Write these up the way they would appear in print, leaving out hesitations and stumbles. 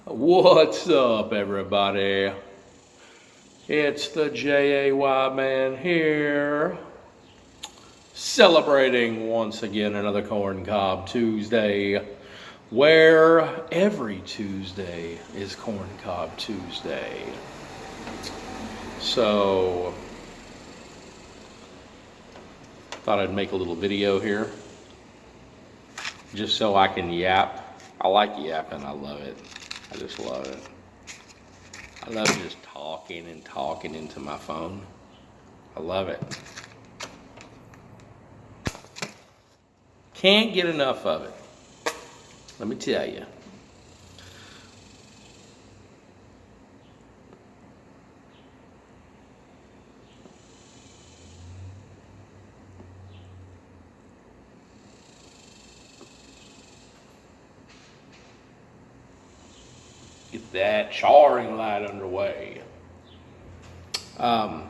What's up, everybody? It's the JAY man here, celebrating once again another Corncob Tuesday, where every Tuesday is Corncob Tuesday. So, thought I'd make a little video here, just so I can yap. I like yapping, I love it. I just love it. I love just talking and talking into my phone. I love it. Can't get enough of it. Let me tell you. Get that charring light underway. I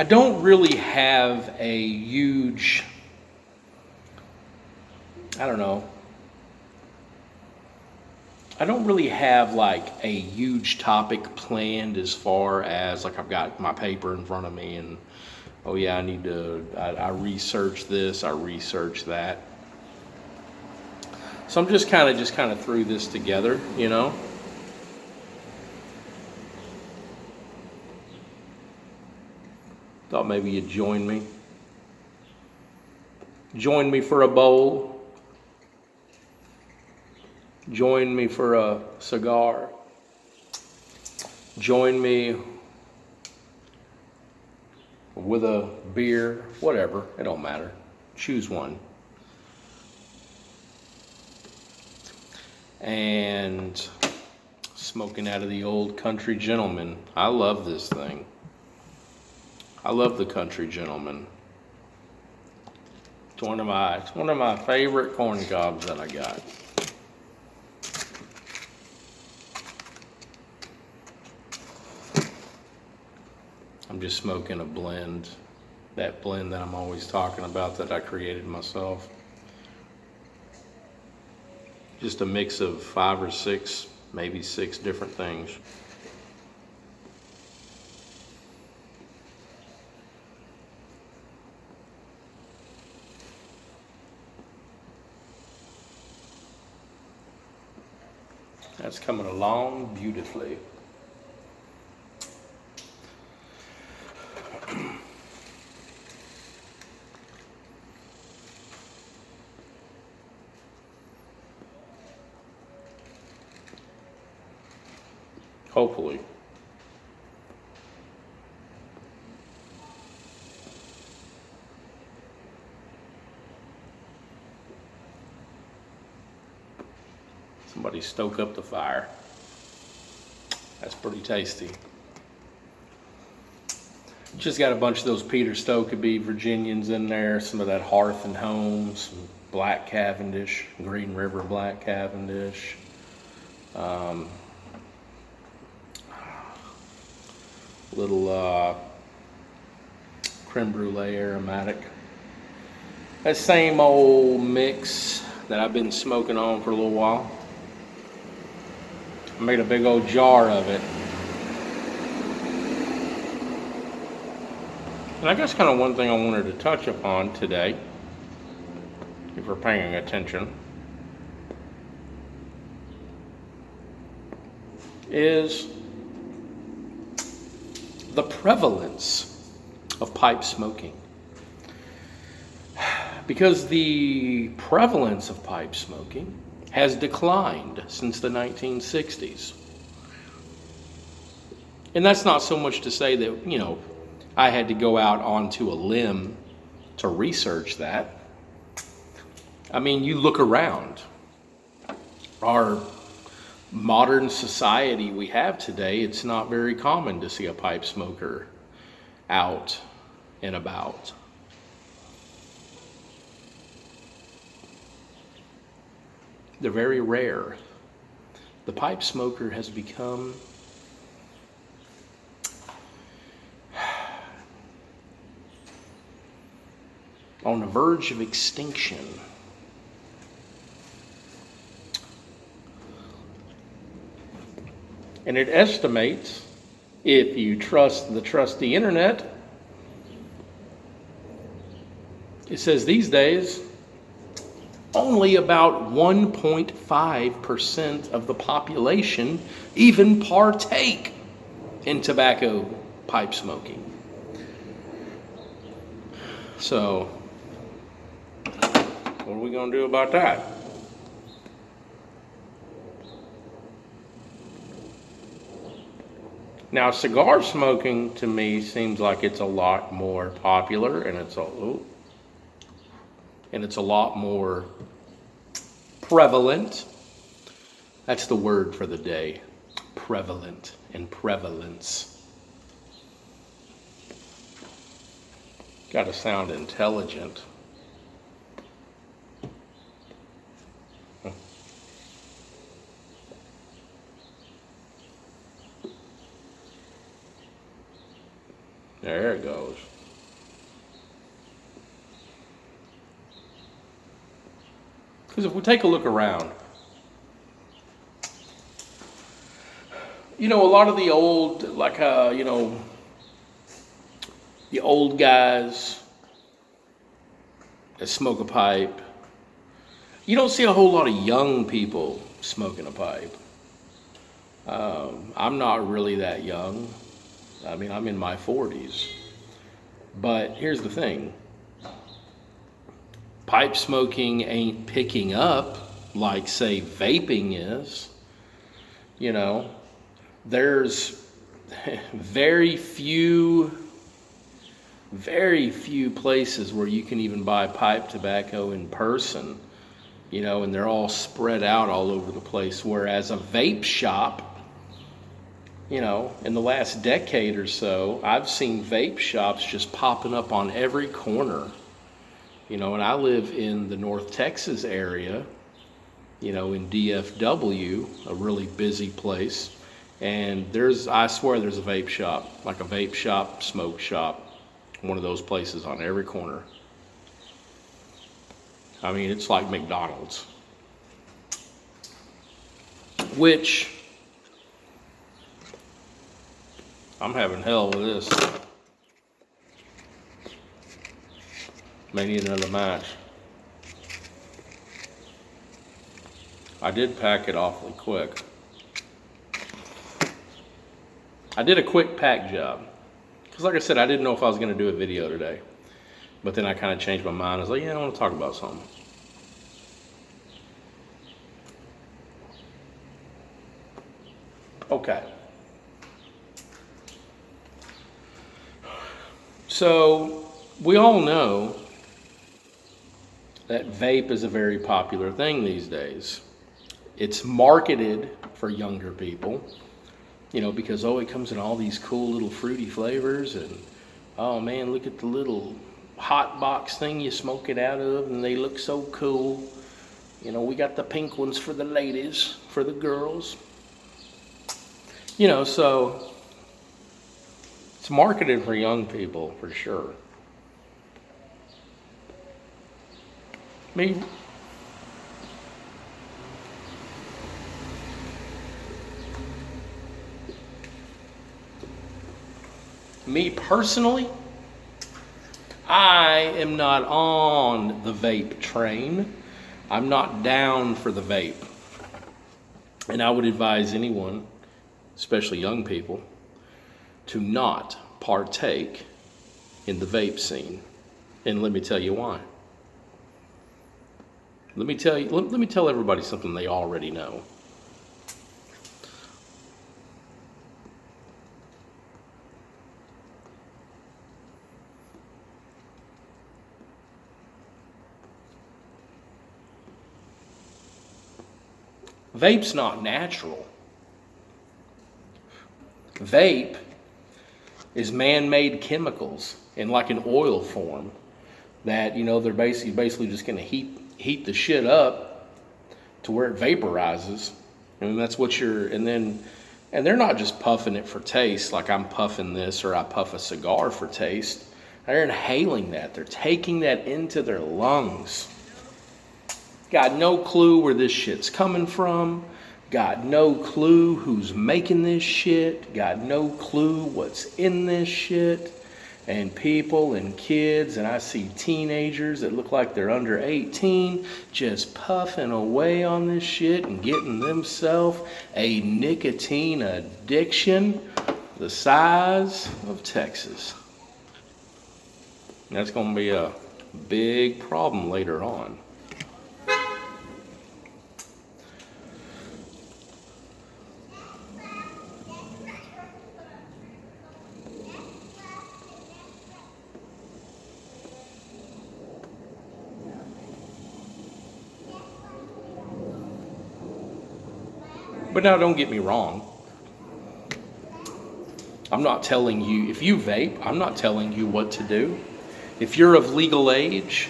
don't really have a huge, I don't really have like a huge topic planned as far as like I've got my paper in front of me and, oh yeah, I research this, I research that. So I'm just kind of threw this together, you know. Thought maybe you'd join me. Join me for a bowl. Join me for a cigar. Join me with a beer, whatever, it don't matter. Choose one. And smoking out of the old Country Gentleman. I love this thing. I love the Country Gentleman. It's one of my favorite corn cobs that I got. I'm just smoking a blend, that blend that I'm always talking about that I created myself. Just a mix of 5 or 6, maybe 6 different things. That's coming along beautifully. Hopefully. Somebody stoke up the fire. That's pretty tasty. Just got a bunch of those Peter Stokeby Virginians in there, some of that Hearth and Home, some Black Cavendish, Green River Black Cavendish. Little creme brulee aromatic. That same old mix that I've been smoking on for a little while. I made a big old jar of it. And I guess kind of one thing I wanted to touch upon today, if we're paying attention, is the prevalence of pipe smoking. Because the prevalence of pipe smoking has declined since the 1960s. And that's not so much to say that, you know, I had to go out onto a limb to research that. I mean, you look around. Our modern society we have today, it's not very common to see a pipe smoker out and about. They're very rare. The pipe smoker has become on the verge of extinction. And it estimates, if you trust the trusty internet, it says these days only about 1.5% of the population even partake in tobacco pipe smoking. So, what are we going to do about that? Now, cigar smoking to me seems like it's a lot more popular, and it's a lot more prevalent. That's the word for the day. Prevalent and prevalence. Got to sound intelligent. There it goes. Because if we take a look around, a lot of the old, the old guys that smoke a pipe, you don't see a whole lot of young people smoking a pipe. I'm not really that young. I mean, I'm in my 40s. But here's the thing. Pipe smoking ain't picking up like, say, vaping is. There's very few places where you can even buy pipe tobacco in person, and they're all spread out all over the place. Whereas a vape shop, in the last decade or so, I've seen vape shops just popping up on every corner. And I live in the North Texas area, in DFW, a really busy place. And I swear there's a vape shop, like a vape shop, smoke shop, one of those places on every corner. I mean, it's like McDonald's. Which, I'm having hell with this. May need another match. I did pack it awfully quick. I did a quick pack job. Because like I said, I didn't know if I was going to do a video today. But then I kind of changed my mind. I was like, I want to talk about something. Okay. So, we all know that vape is a very popular thing these days. It's marketed for younger people, because, it comes in all these cool little fruity flavors, and, oh man, look at the little hot box thing you smoke it out of, and they look so cool. We got the pink ones for the ladies, for the girls. So it's marketed for young people, for sure. Me personally, I am not on the vape train. I'm not down for the vape. And I would advise anyone, especially young people, to not partake in the vape scene. And let me tell you why. Let me tell everybody something they already know. Vape's not natural. Vape is man-made chemicals in like an oil form that, they're basically just going to heat the shit up to where it vaporizes. And that's what and they're not just puffing it for taste, like I'm puffing this or I puff a cigar for taste. They're inhaling that. They're taking that into their lungs. Got no clue where this shit's coming from. got no clue who's making this shit, got no clue what's in this shit. And people and kids, and I see teenagers that look like they're under 18 just puffing away on this shit and getting themselves a nicotine addiction the size of Texas. That's going to be a big problem later on. But now don't get me wrong. I'm not telling you, if you vape, I'm not telling you what to do. If you're of legal age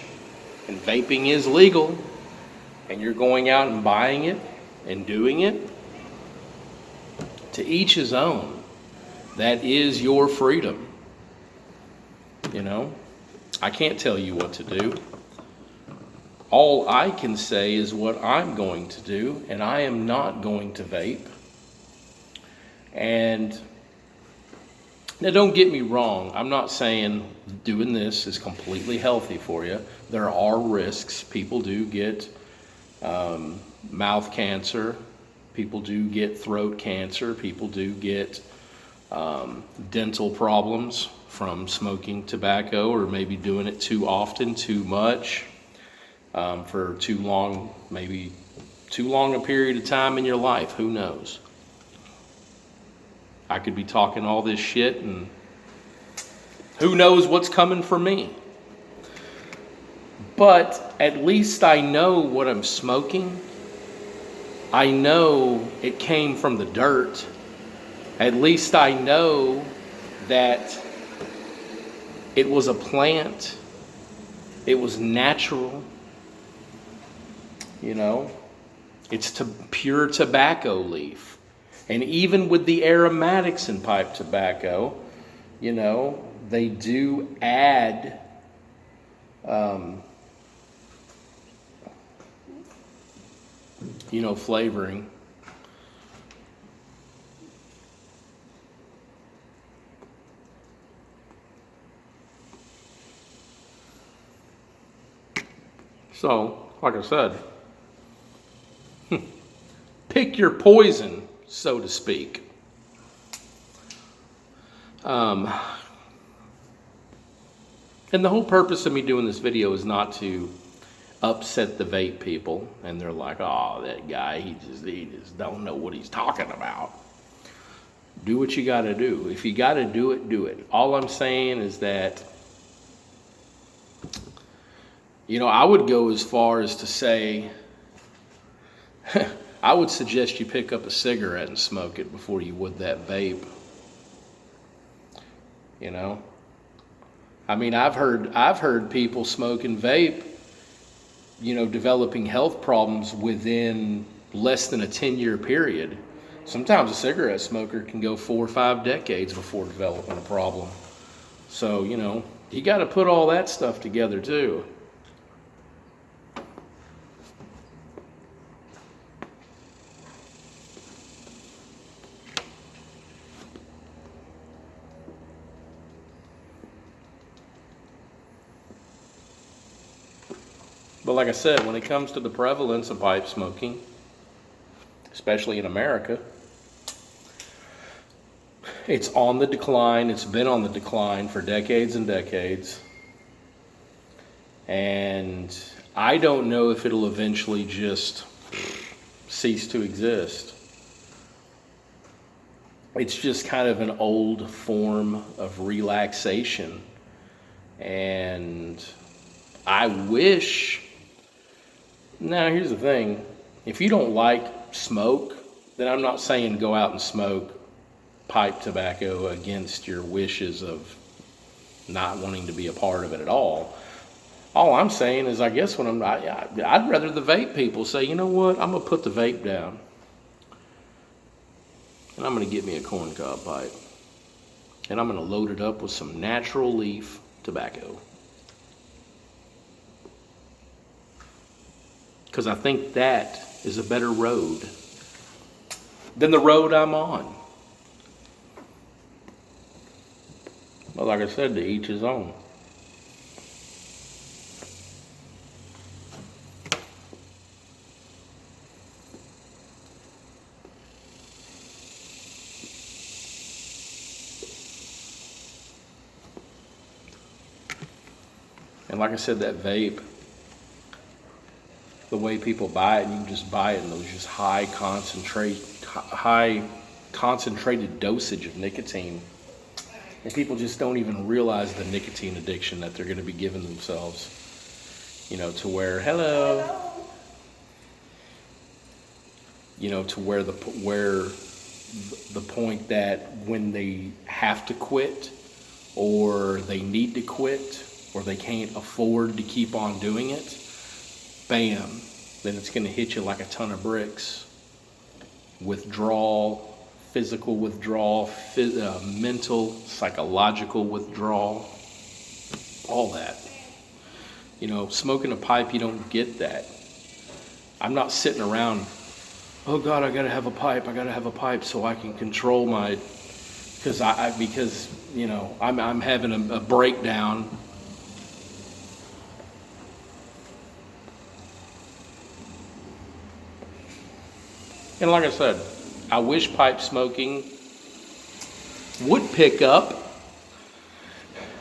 and vaping is legal and you're going out and buying it and doing it, to each his own. That is your freedom. You know, I can't tell you what to do. All I can say is what I'm going to do, and I am not going to vape. And now don't get me wrong, I'm not saying doing this is completely healthy for you. There are risks. People do get mouth cancer. People do get throat cancer. People do get dental problems from smoking tobacco or maybe doing it too often, too much. For too long, maybe too long a period of time in your life, who knows? I could be talking all this shit and who knows what's coming for me. But at least I know what I'm smoking. I know it came from the dirt. At least I know that it was a plant. It was natural. You know, it's pure tobacco leaf. And even with the aromatics in pipe tobacco, you know, they do add flavoring. So, like I said, pick your poison, so to speak. And the whole purpose of me doing this video is not to upset the vape people. And they're like, oh, that guy, he just don't know what he's talking about. Do what you got to do. If you got to do it, do it. All I'm saying is that, I would go as far as to say, I would suggest you pick up a cigarette and smoke it before you would that vape. I mean, I've heard people smoking vape, developing health problems within less than a 10-year period. Sometimes a cigarette smoker can go 4 or 5 decades before developing a problem. So, you got to put all that stuff together too. But like I said, when it comes to the prevalence of pipe smoking, especially in America, it's on the decline. It's been on the decline for decades and decades. And I don't know if it'll eventually just cease to exist. It's just kind of an old form of relaxation. And I wish... Now, here's the thing. If you don't like smoke, then I'm not saying go out and smoke pipe tobacco against your wishes of not wanting to be a part of it at all. All I'm saying is, I guess I'd rather the vape people say, you know what, I'm going to put the vape down. And I'm going to get me a corncob pipe. And I'm going to load it up with some natural leaf tobacco. Because I think that is a better road. than the road I'm on. Well, like I said, to each his own. And like I said, that vape, the way people buy it, you can just buy it in those just high concentrated dosage of nicotine. And people just don't even realize the nicotine addiction that they're going to be giving themselves. You know, to where, to where the point that when they have to quit, or they need to quit, or they can't afford to keep on doing it, bam, then it's going to hit you like a ton of bricks. Withdrawal, physical withdrawal, mental, psychological withdrawal, all that. You know, smoking a pipe, you don't get that. I'm not sitting around, oh God, I gotta have a pipe so I can control my, because you know, I'm having a breakdown. And like I said, I wish pipe smoking would pick up.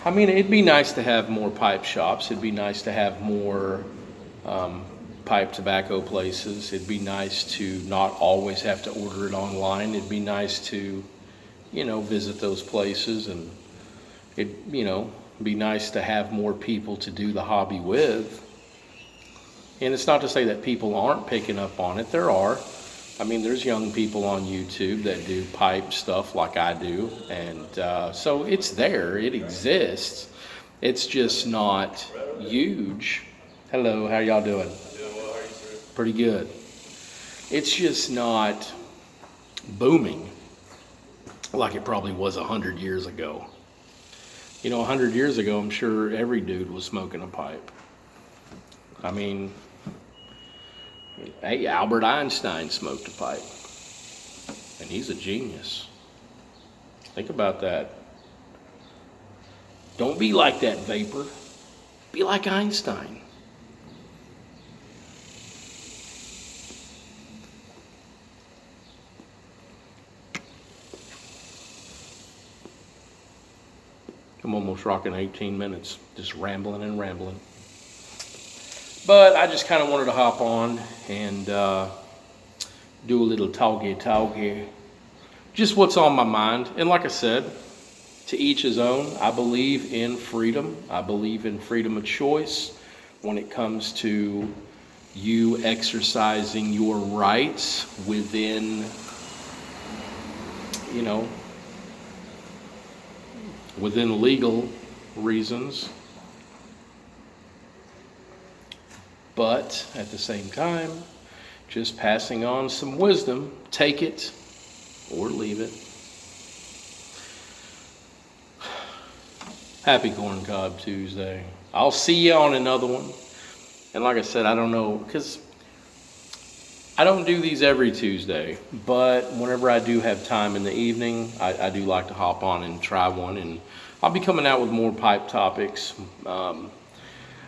I mean, it'd be nice to have more pipe shops. It'd be nice to have more pipe tobacco places. It'd be nice to not always have to order it online. It'd be nice to, you know, visit those places, and it'd, you know, be nice to have more people to do the hobby with. And it's not to say that people aren't picking up on it. There are. I mean, there's young people on YouTube that do pipe stuff like I do, and so it's there, it exists. It's just not huge. Hello, how y'all doing? Doing well, how are you, sir? Pretty good. It's just not booming like it probably was 100 years ago. You know, 100 years ago, I'm sure every dude was smoking a pipe. I mean, hey, Albert Einstein smoked a pipe, and he's a genius. Think about that. Don't be like that vapor. Be like Einstein. I'm almost rocking 18 minutes, just rambling and rambling. But I just kind of wanted to hop on and do a little talky. Just what's on my mind. And like I said, to each his own. I believe in freedom. I believe in freedom of choice when it comes to you exercising your rights within, you know, within legal reasons. But at the same time, just passing on some wisdom. Take it or leave it. Happy Corncob Tuesday. I'll see you on another one. And like I said, I don't know, because I don't do these every Tuesday, but whenever I do have time in the evening, I do like to hop on and try one. And I'll be coming out with more pipe topics.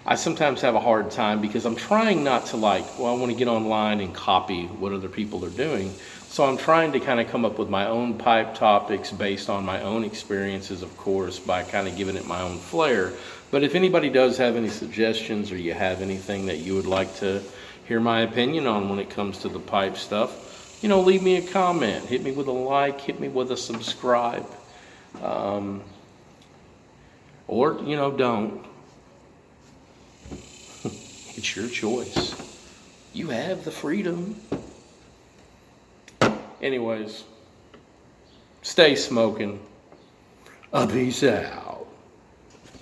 I sometimes have a hard time because I'm trying not to I want to get online and copy what other people are doing. So I'm trying to kind of come up with my own pipe topics based on my own experiences, of course, by kind of giving it my own flair. But if anybody does have any suggestions, or you have anything that you would like to hear my opinion on when it comes to the pipe stuff, you know, leave me a comment, hit me with a like, hit me with a subscribe, or, you know, don't. It's your choice. You have the freedom. Anyways, stay smoking. Peace out.